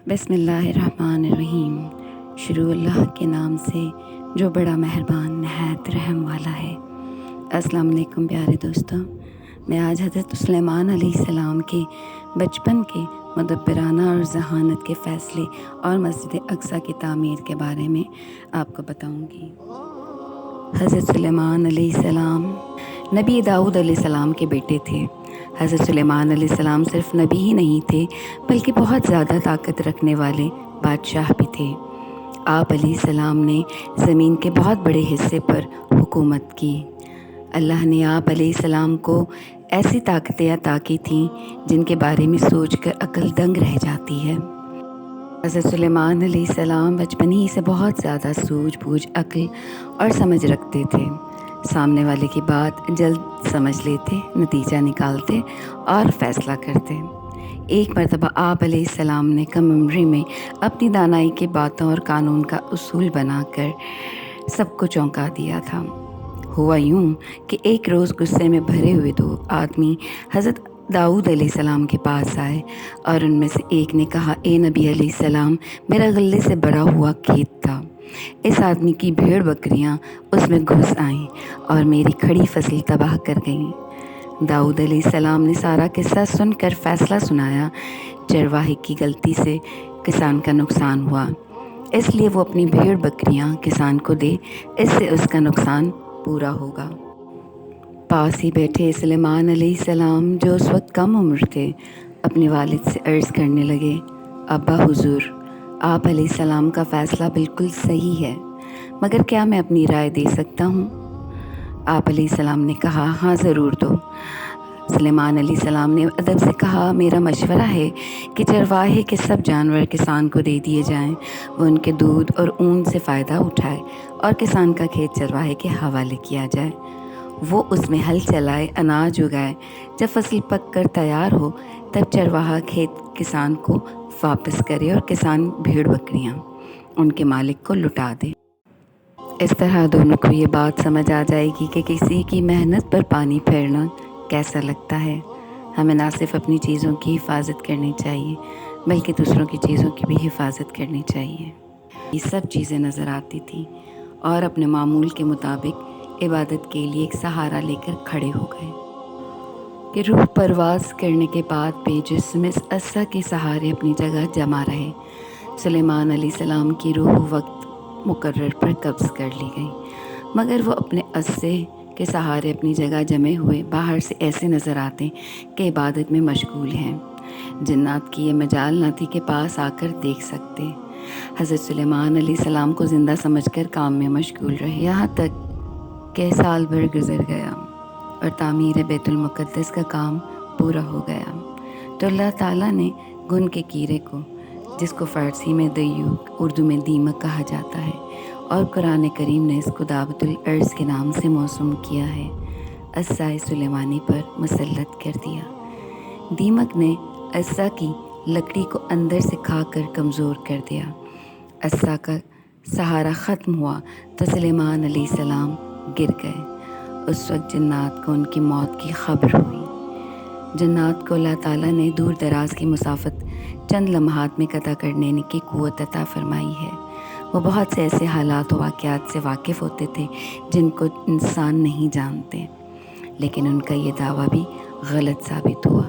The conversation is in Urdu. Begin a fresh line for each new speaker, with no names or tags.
بسم اللہ الرحمن الرحیم۔ شروع اللہ کے نام سے جو بڑا مہربان نہایت رحم والا ہے۔ السلام علیکم پیارے دوستوں، میں آج حضرت سلیمان علیہ السلام کے بچپن کے مدبرانہ اور ذہانت کے فیصلے اور مسجد اقصی کی تعمیر کے بارے میں آپ کو بتاؤں گی۔ حضرت سلیمان علیہ السلام نبی داؤد علیہ السلام کے بیٹے تھے۔ حضرت سلیمان علیہ السلام صرف نبی ہی نہیں تھے بلکہ بہت زیادہ طاقت رکھنے والے بادشاہ بھی تھے۔ آپ علیہ السلام نے زمین کے بہت بڑے حصے پر حکومت کی۔ اللہ نے آپ علیہ السلام کو ایسی طاقتیں عطا کی تھیں جن کے بارے میں سوچ کر عقل دنگ رہ جاتی ہے۔ حضرت سلیمان علیہ السلام بچپن ہی سے بہت زیادہ سوجھ بوجھ، عقل اور سمجھ رکھتے تھے۔ سامنے والے کی بات جلد سمجھ لیتے، نتیجہ نکالتے اور فیصلہ کرتے۔ ایک مرتبہ آپ علیہ السلام نے کم عمری میں اپنی دانائی کی باتوں اور قانون کا اصول بنا کر سب کو چونکا دیا تھا۔ ہوا یوں کہ ایک روز غصے میں بھرے ہوئے دو آدمی حضرت داؤد علیہ السلام کے پاس آئے اور ان میں سے ایک نے کہا، اے نبی علیہ السلام، میرا غلے سے بھرا ہوا کھیت تھا۔ اس آدمی کی بھیڑ بکریاں اس میں گھس آئیں اور میری کھڑی فصل تباہ کر گئیں۔ داؤد علیہ السلام نے سارا قصہ سن کر فیصلہ سنایا، چرواہے کی غلطی سے کسان کا نقصان ہوا، اس لیے وہ اپنی بھیڑ بکریاں کسان کو دے، اس سے اس کا نقصان پورا ہوگا۔ پاس ہی بیٹھے سلیمان علیہ السلام جو اس وقت کم عمر تھے، اپنے والد سے عرض کرنے لگے، ابا حضور، آپ علیہ السلام کا فیصلہ بالکل صحیح ہے، مگر کیا میں اپنی رائے دے سکتا ہوں؟ آپ علیہ السلام نے کہا، ہاں ضرور دو۔ سلیمان علیہ السلام نے ادب سے کہا، میرا مشورہ ہے کہ چرواہے کے سب جانور کسان کو دے دیے جائیں، وہ ان کے دودھ اور اون سے فائدہ اٹھائے، اور کسان کا کھیت چرواہے کے حوالے کیا جائے۔ وہ اس میں ہل چلائے، اناج اگائے، جب فصل پک کر تیار ہو تب چرواہا کھیت کسان کو واپس کرے اور کسان بھیڑ بکریاں ان کے مالک کو لوٹا دے۔ اس طرح دونوں کو یہ بات سمجھ آ جائے گی کہ کسی کی محنت پر پانی پھیرنا کیسا لگتا ہے۔ ہمیں نہ صرف اپنی چیزوں کی حفاظت کرنی چاہیے بلکہ دوسروں کی چیزوں کی بھی حفاظت کرنی چاہیے۔ یہ سب چیزیں نظر آتی تھیں اور اپنے معمول کے مطابق عبادت کے لیے ایک سہارا لے کر کھڑے ہو گئے کہ روح پرواز کرنے کے بعد بھی جسم اس عصا کے سہارے اپنی جگہ جمع رہے۔ سلیمان علیہ السلام کی روح وقت مقرر پر قبض کر لی گئی، مگر وہ اپنے عصے کے سہارے اپنی جگہ جمے ہوئے باہر سے ایسے نظر آتے کہ عبادت میں مشغول ہیں۔ جنات کی یہ مجال نہ تھی کہ پاس آ کر دیکھ سکتے۔ حضرت سلیمان علیہ السلام کو زندہ سمجھ کر کام میں مشغول رہے، یہاں تک کہ سال بھر گزر گیا اور تعمیر بیت المقدس کا کام پورا ہو گیا تو اللہ تعالیٰ نے گھن کے کیڑے کو، جس کو فارسی میں دیوک، اردو میں دیمک کہا جاتا ہے، اور قرآن کریم نے اس کو دعوت الارض کے نام سے موسوم کیا ہے، عصائے سلیمانی پر مسلط کر دیا۔ دیمک نے عصا کی لکڑی کو اندر سے کھا کر کمزور کر دیا۔ عصا کا سہارا ختم ہوا تو سلیمان علیہ السلام گر گئے۔ اس وقت جنات کو ان کی موت کی خبر ہوئی۔ جنات کو اللہ تعالیٰ نے دور دراز کی مسافت چند لمحات میں قطع کرنے کی قوت عطا فرمائی ہے۔ وہ بہت سے ایسے حالات و واقعات سے واقف ہوتے تھے جن کو انسان نہیں جانتے، لیکن ان کا یہ دعویٰ بھی غلط ثابت ہوا۔